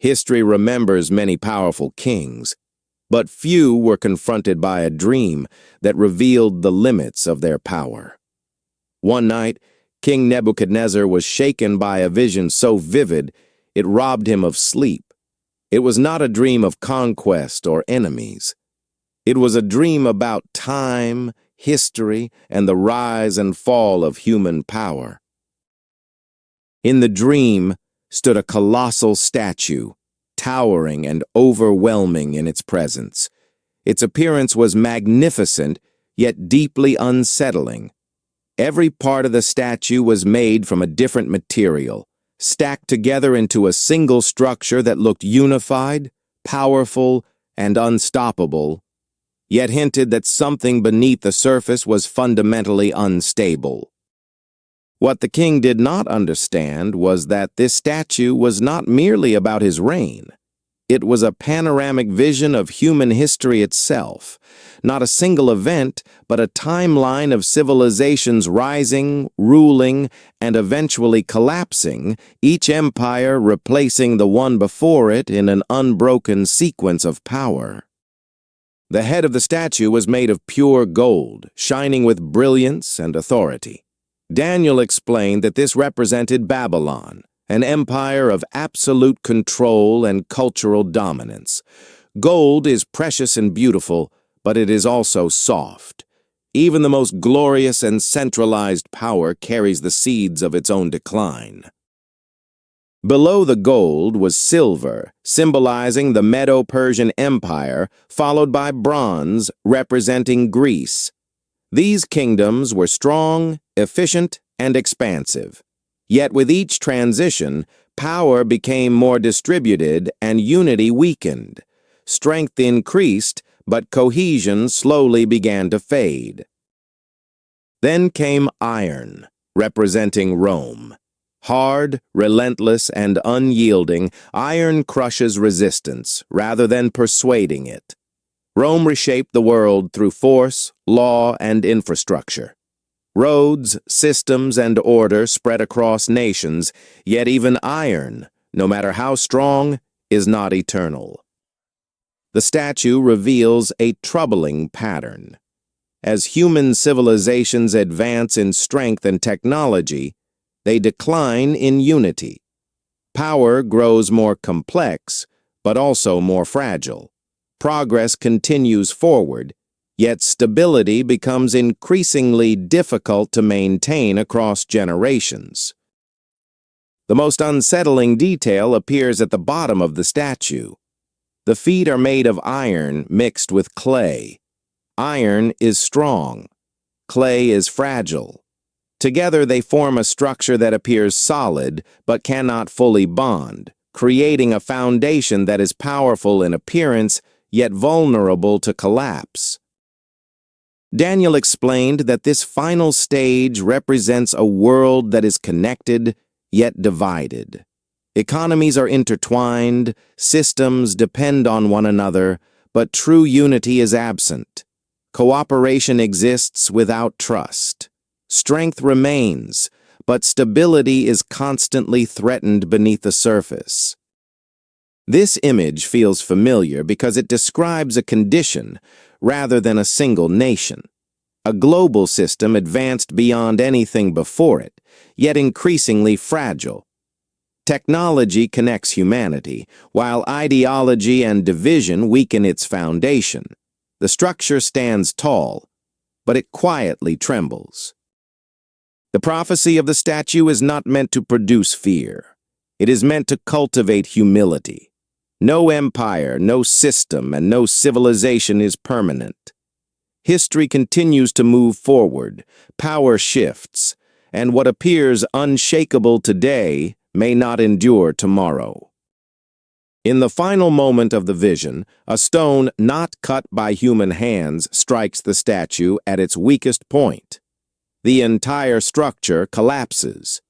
History remembers many powerful kings, but few were confronted by a dream that revealed the limits of their power. One night, King Nebuchadnezzar was shaken by a vision so vivid it robbed him of sleep. It was not a dream of conquest or enemies. It was a dream about time, history, and the rise and fall of human power. In the dream stood a colossal statue, towering and overwhelming in its presence. Its appearance was magnificent, yet deeply unsettling. Every part of the statue was made from a different material, stacked together into a single structure that looked unified, powerful, and unstoppable, yet hinted that something beneath the surface was fundamentally unstable. What the king did not understand was that this statue was not merely about his reign. It was a panoramic vision of human history itself, not a single event, but a timeline of civilizations rising, ruling, and eventually collapsing, each empire replacing the one before it in an unbroken sequence of power. The head of the statue was made of pure gold, shining with brilliance and authority. Daniel explained that this represented Babylon, an empire of absolute control and cultural dominance. Gold is precious and beautiful, but it is also soft. Even the most glorious and centralized power carries the seeds of its own decline. Below the gold was silver, symbolizing the Medo-Persian Empire, followed by bronze, representing Greece. These kingdoms were strong, efficient, and expansive. Yet with each transition, power became more distributed and unity weakened. Strength increased, but cohesion slowly began to fade. Then came iron, representing Rome. Hard, relentless, and unyielding, iron crushes resistance rather than persuading it. Rome reshaped the world through force, law, and infrastructure. Roads, systems, and order spread across nations, yet even iron, no matter how strong, is not eternal. The statue reveals a troubling pattern. As human civilizations advance in strength and technology, they decline in unity. Power grows more complex, but also more fragile. Progress continues forward, yet stability becomes increasingly difficult to maintain across generations. The most unsettling detail appears at the bottom of the statue. The feet are made of iron mixed with clay. Iron is strong. Clay is fragile. Together they form a structure that appears solid but cannot fully bond, creating a foundation that is powerful in appearance yet vulnerable to collapse. Daniel explained that this final stage represents a world that is connected yet divided. Economies are intertwined, systems depend on one another, but true unity is absent. Cooperation exists without trust. Strength remains, but stability is constantly threatened beneath the surface. This image feels familiar because it describes a condition rather than a single nation. A global system advanced beyond anything before it, yet increasingly fragile. Technology connects humanity, while ideology and division weaken its foundation. The structure stands tall, but it quietly trembles. The prophecy of the statue is not meant to produce fear. It is meant to cultivate humility. No empire, no system, and no civilization is permanent. History continues to move forward, power shifts, and what appears unshakable today may not endure tomorrow. In the final moment of the vision, a stone not cut by human hands strikes the statue at its weakest point. The entire structure collapses.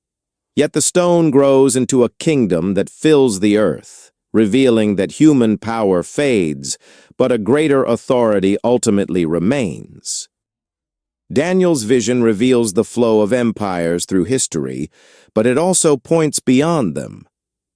Yet the stone grows into a kingdom that fills the earth, revealing that human power fades, but a greater authority ultimately remains. Daniel's vision reveals the flow of empires through history, but it also points beyond them.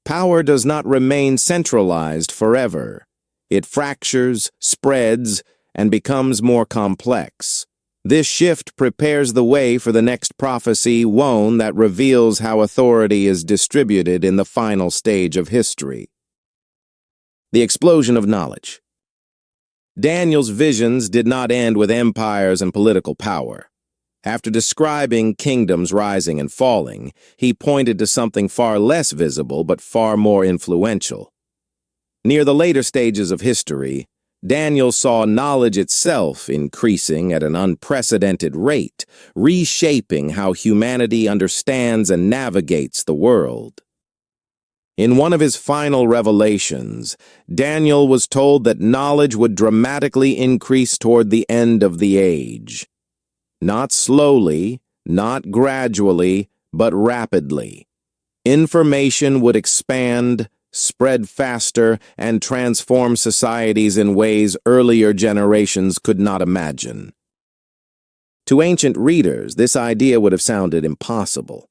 Power does not remain centralized forever. It fractures, spreads, and becomes more complex. This shift prepares the way for the next prophecy, one that reveals how authority is distributed in the final stage of history. The explosion of knowledge. Daniel's visions did not end with empires and political power. After describing kingdoms rising and falling, he pointed to something far less visible but far more influential. Near the later stages of history, Daniel saw knowledge itself increasing at an unprecedented rate, reshaping how humanity understands and navigates the world. In one of his final revelations, Daniel was told that knowledge would dramatically increase toward the end of the age. Not slowly, not gradually, but rapidly. Information would expand, spread faster, and transform societies in ways earlier generations could not imagine. To ancient readers, this idea would have sounded impossible.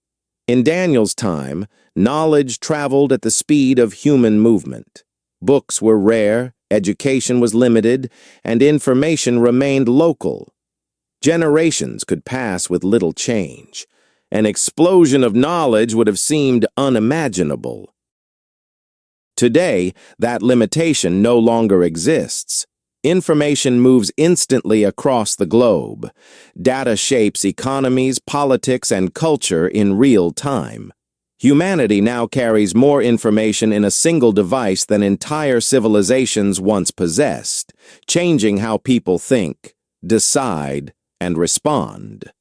In Daniel's time, knowledge traveled at the speed of human movement. Books were rare, education was limited, and information remained local. Generations could pass with little change. An explosion of knowledge would have seemed unimaginable. Today, that limitation no longer exists. Information moves instantly across the globe. Data shapes economies, politics, and culture in real time. Humanity now carries more information in a single device than entire civilizations once possessed, changing how people think, decide, and respond.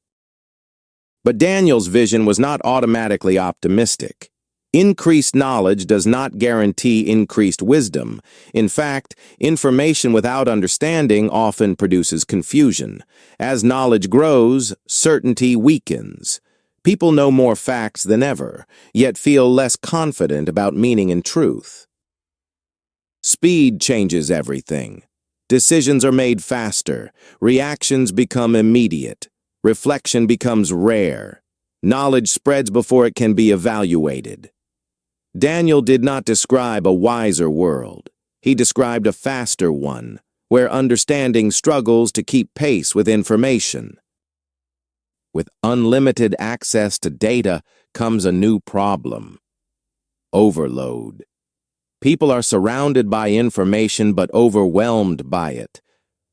But Daniel's vision was not automatically optimistic. Increased knowledge does not guarantee increased wisdom. In fact, information without understanding often produces confusion. As knowledge grows, certainty weakens. People know more facts than ever, yet feel less confident about meaning and truth. Speed changes everything. Decisions are made faster. Reactions become immediate. Reflection becomes rare. Knowledge spreads before it can be evaluated. Daniel did not describe a wiser world. He described a faster one, where understanding struggles to keep pace with information. With unlimited access to data comes a new problem: overload. People are surrounded by information but overwhelmed by it.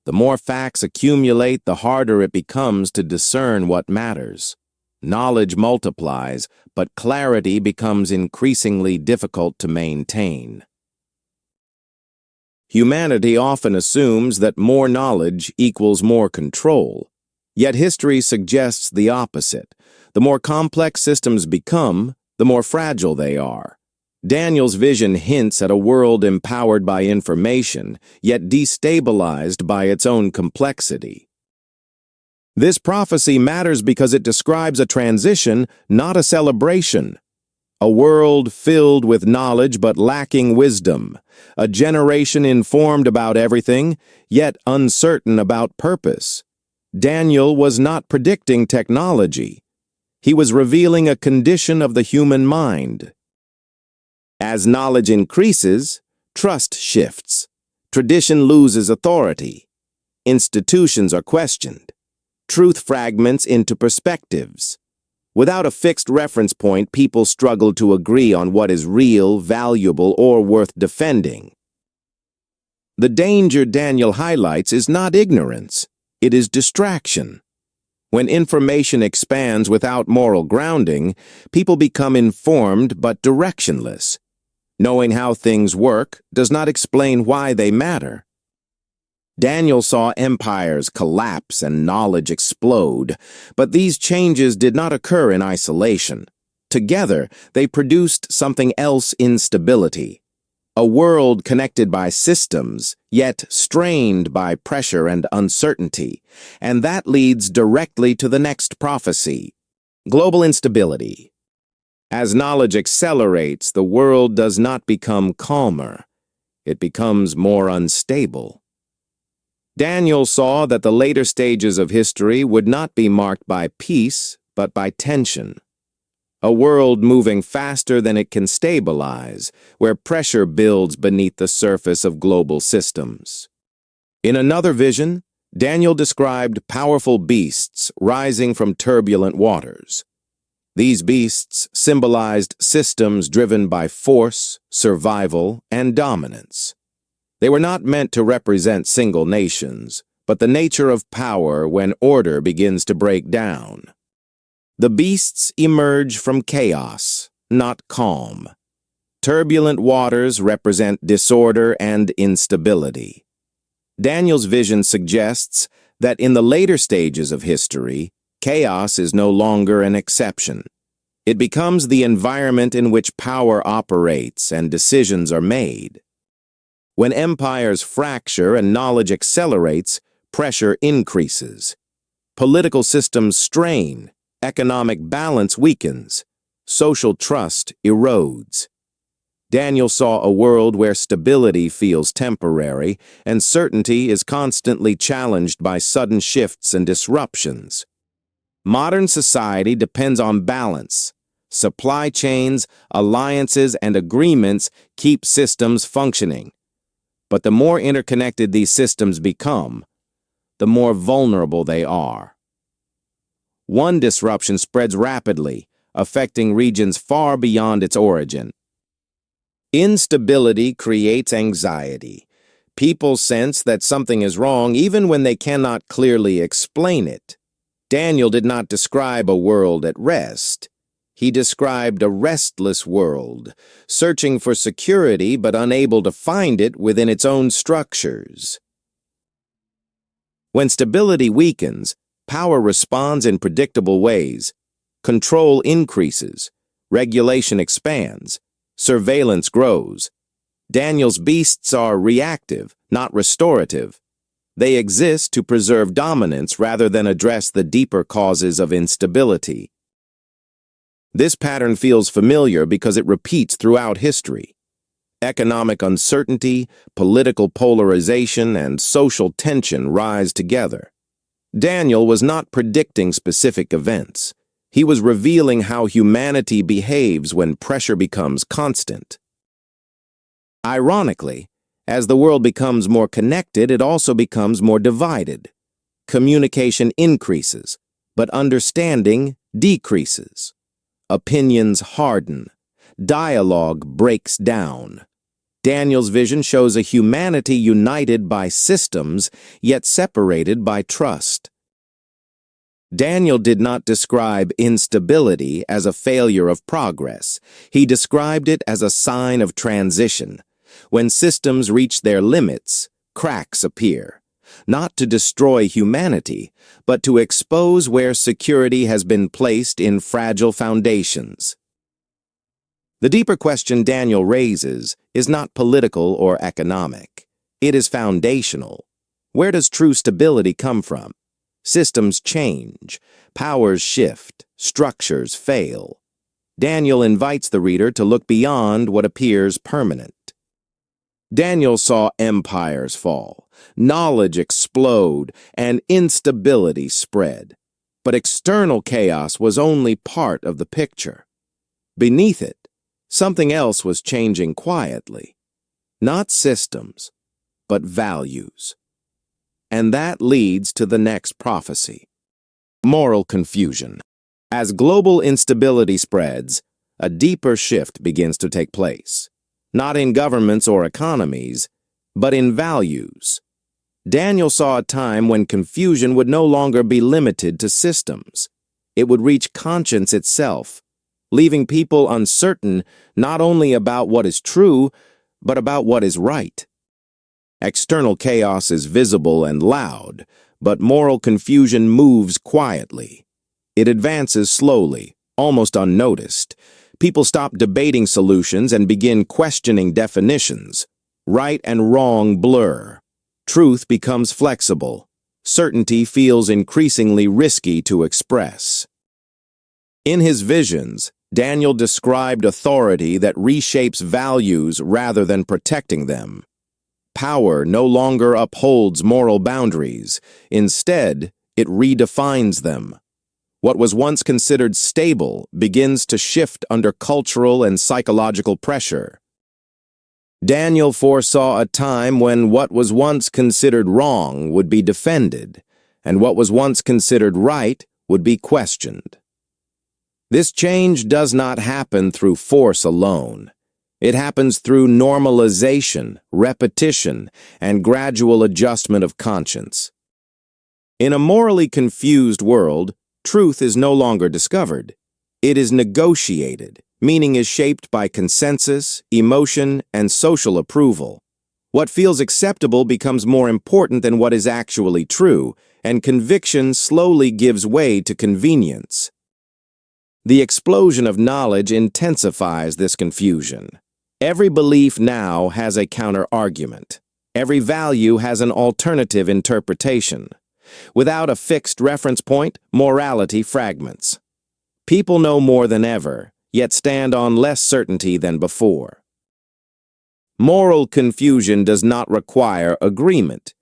The more facts accumulate, the harder it becomes to discern what matters. Knowledge multiplies, but clarity becomes increasingly difficult to maintain. Humanity often assumes that more knowledge equals more control. Yet history suggests the opposite. The more complex systems become, the more fragile they are. Daniel's vision hints at a world empowered by information, yet destabilized by its own complexity. This prophecy matters because it describes a transition, not a celebration. A world filled with knowledge but lacking wisdom. A generation informed about everything, yet uncertain about purpose. Daniel was not predicting technology. He was revealing a condition of the human mind. As knowledge increases, trust shifts. Tradition loses authority. Institutions are questioned. Truth fragments into perspectives. Without a fixed reference point, people struggle to agree on what is real, valuable, or worth defending. The danger Daniel highlights is not ignorance, it is distraction. When information expands without moral grounding, people become informed but directionless. Knowing how things work does not explain why they matter. Daniel saw empires collapse and knowledge explode, but these changes did not occur in isolation. Together, they produced something else: instability. A world connected by systems, yet strained by pressure and uncertainty. And that leads directly to the next prophecy: global instability. As knowledge accelerates, the world does not become calmer. It becomes more unstable. Daniel saw that the later stages of history would not be marked by peace, but by tension. a world moving faster than it can stabilize, where pressure builds beneath the surface of global systems. In another vision, Daniel described powerful beasts rising from turbulent waters. These beasts symbolized systems driven by force, survival, and dominance. They were not meant to represent single nations, but the nature of power when order begins to break down. The beasts emerge from chaos, not calm. Turbulent waters represent disorder and instability. Daniel's vision suggests that in the later stages of history, chaos is no longer an exception. It becomes the environment in which power operates and decisions are made. When empires fracture and knowledge accelerates, pressure increases. Political systems strain, economic balance weakens, social trust erodes. Daniel saw a world where stability feels temporary and certainty is constantly challenged by sudden shifts and disruptions. Modern society depends on balance. Supply chains, alliances, and agreements keep systems functioning. But the more interconnected these systems become, the more vulnerable they are. One disruption spreads rapidly, affecting regions far beyond its origin. Instability creates anxiety. People sense that something is wrong even when they cannot clearly explain it. Daniel did not describe a world at rest. He described a restless world, searching for security but unable to find it within its own structures. When stability weakens, power responds in predictable ways. Control increases, regulation expands, surveillance grows. Daniel's beasts are reactive, not restorative. They exist to preserve dominance rather than address the deeper causes of instability. This pattern feels familiar because it repeats throughout history. Economic uncertainty, political polarization, and social tension rise together. Daniel was not predicting specific events. He was revealing how humanity behaves when pressure becomes constant. Ironically, as the world becomes more connected, it also becomes more divided. Communication increases, but understanding decreases. Opinions harden. Dialogue breaks down. Daniel's vision shows a humanity united by systems, yet separated by trust. Daniel did not describe instability as a failure of progress. He described it as a sign of transition. When systems reach their limits, cracks appear, not to destroy humanity, but to expose where security has been placed in fragile foundations. The deeper question Daniel raises is not political or economic. It is foundational. Where does true stability come from? Systems change, powers shift, structures fail. Daniel invites the reader to look beyond what appears permanent. Daniel saw empires fall, knowledge explode, and instability spread. But external chaos was only part of the picture. Beneath it, something else was changing quietly. Not systems, but values. And that leads to the next prophecy. Moral confusion. As global instability spreads, a deeper shift begins to take place. Not in governments or economies, but in values. Daniel saw a time when confusion would no longer be limited to systems. It would reach conscience itself, leaving people uncertain not only about what is true, but about what is right. External chaos is visible and loud, but moral confusion moves quietly. It advances slowly, almost unnoticed. People stop debating solutions and begin questioning definitions. Right and wrong blur. Truth becomes flexible. Certainty feels increasingly risky to express. In his visions, Daniel described authority that reshapes values rather than protecting them. Power no longer upholds moral boundaries. Instead, it redefines them. What was once considered stable begins to shift under cultural and psychological pressure. Daniel foresaw a time when what was once considered wrong would be defended, and what was once considered right would be questioned. This change does not happen through force alone. It happens through normalization, repetition, and gradual adjustment of conscience. In a morally confused world, truth is no longer discovered. It is negotiated. Meaning is shaped by consensus, emotion, and social approval. What feels acceptable becomes more important than what is actually true, and conviction slowly gives way to convenience. The explosion of knowledge intensifies this confusion. Every belief now has a counter-argument. Every value has an alternative interpretation. Without a fixed reference point, morality fragments. People know more than ever, yet stand on less certainty than before. Moral confusion does not require agreement.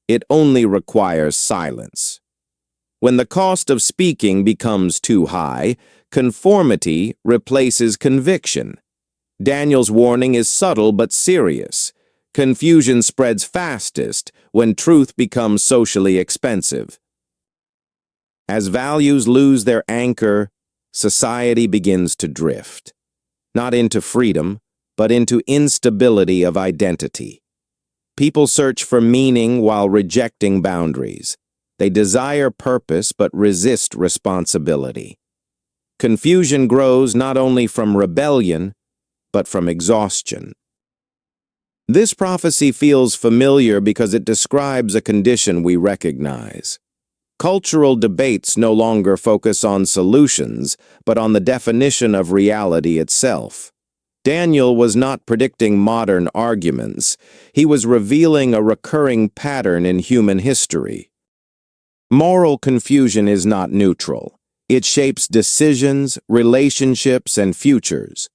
It only requires silence. When the cost of speaking becomes too high, conformity replaces conviction. Daniel's warning is subtle but serious. Confusion spreads fastest when truth becomes socially expensive. As values lose their anchor, society begins to drift, not into freedom, but into instability of identity. People search for meaning while rejecting boundaries. They desire purpose but resist responsibility. Confusion grows not only from rebellion, but from exhaustion. This prophecy feels familiar because it describes a condition we recognize. Cultural debates no longer focus on solutions, but on the definition of reality itself. Daniel was not predicting modern arguments. He was revealing a recurring pattern in human history. Moral confusion is not neutral. It shapes decisions, relationships, and futures.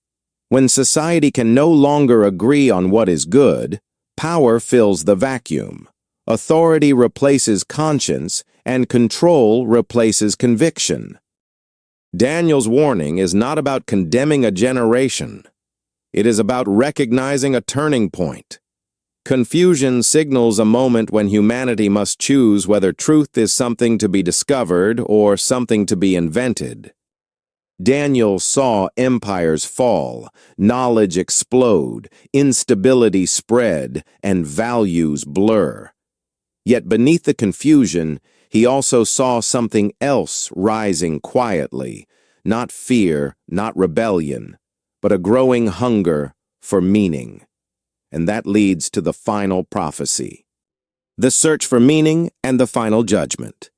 When society can no longer agree on what is good, power fills the vacuum. Authority replaces conscience, and control replaces conviction. Daniel's warning is not about condemning a generation. It is about recognizing a turning point. Confusion signals a moment when humanity must choose whether truth is something to be discovered or something to be invented. Daniel saw empires fall, knowledge explode, instability spread, and values blur. Yet beneath the confusion, he also saw something else rising quietly, not fear, not rebellion, but a growing hunger for meaning. And that leads to the final prophecy. The search for meaning and the final judgment.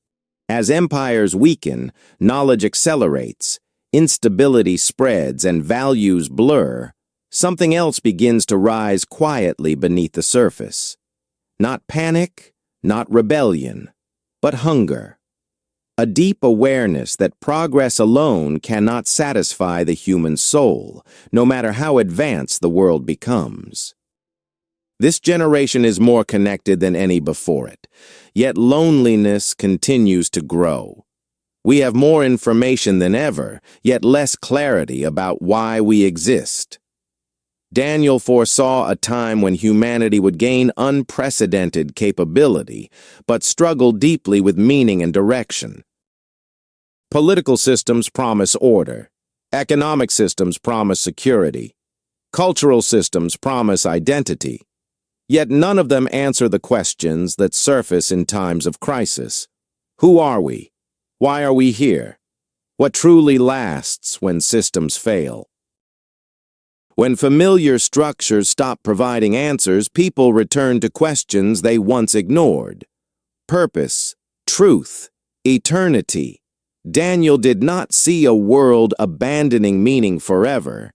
As empires weaken, knowledge accelerates, instability spreads, and values blur, something else begins to rise quietly beneath the surface. Not panic, not rebellion, but hunger. A deep awareness that progress alone cannot satisfy the human soul, no matter how advanced the world becomes. This generation is more connected than any before it, yet loneliness continues to grow. We have more information than ever, yet less clarity about why we exist. Daniel foresaw a time when humanity would gain unprecedented capability, but struggle deeply with meaning and direction. Political systems promise order. Economic systems promise security. Cultural systems promise identity. Yet none of them answer the questions that surface in times of crisis. Who are we? Why are we here? What truly lasts when systems fail? When familiar structures stop providing answers, people return to questions they once ignored. Purpose, truth, eternity. Daniel did not see a world abandoning meaning forever.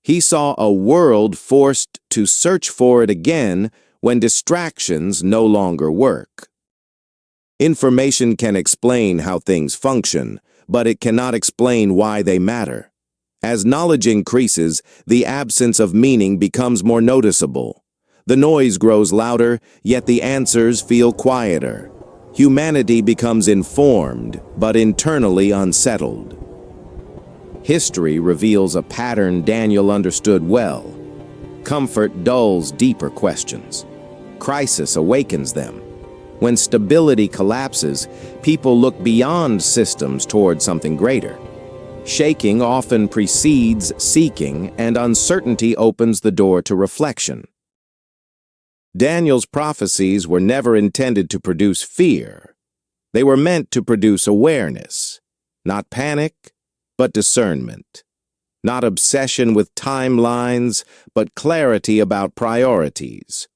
He saw a world forced to search for it again when distractions no longer work. Information can explain how things function, but it cannot explain why they matter. As knowledge increases, the absence of meaning becomes more noticeable. The noise grows louder, yet the answers feel quieter. humanity becomes informed but internally unsettled. History reveals a pattern Daniel understood well. Comfort dulls deeper questions. Crisis awakens them. When stability collapses, people look beyond systems toward something greater. Shaking often precedes seeking, and uncertainty opens the door to reflection. Daniel's prophecies were never intended to produce fear. They were meant to produce awareness, not panic, but discernment. Not obsession with timelines, but clarity about priorities.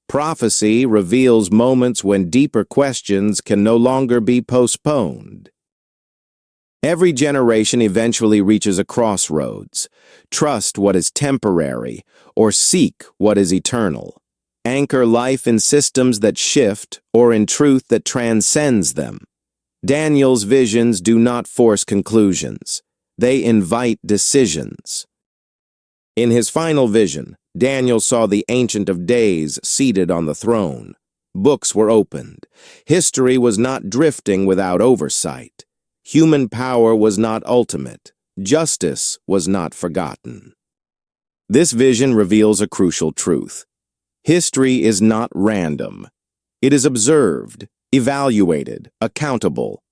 Prophecy reveals moments when deeper questions can no longer be postponed. Every generation eventually reaches a crossroads. Trust what is temporary, or seek what is eternal. Anchor life in systems that shift, or in truth that transcends them. Daniel's visions do not force conclusions. They invite decisions. In his final vision, Daniel saw the Ancient of Days seated on the throne. Books were opened. History was not drifting without oversight. Human power was not ultimate. Justice was not forgotten. This vision reveals a crucial truth. History is not random. It is observed, evaluated, accountable.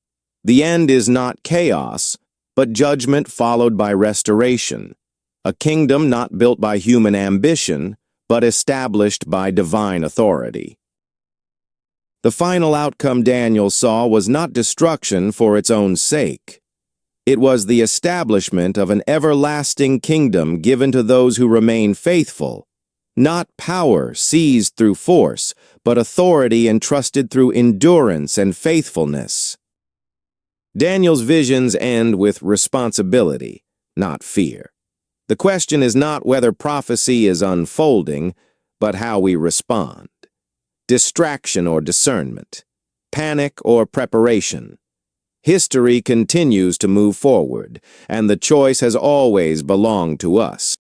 The end is not chaos, but judgment followed by restoration. A kingdom not built by human ambition, but established by divine authority. The final outcome Daniel saw was not destruction for its own sake. It was the establishment of an everlasting kingdom given to those who remain faithful, not power seized through force, but authority entrusted through endurance and faithfulness. Daniel's visions end with responsibility, not fear. The question is not whether prophecy is unfolding, but how we respond. Distraction or discernment, panic or preparation. History continues to move forward, and the choice has always belonged to us.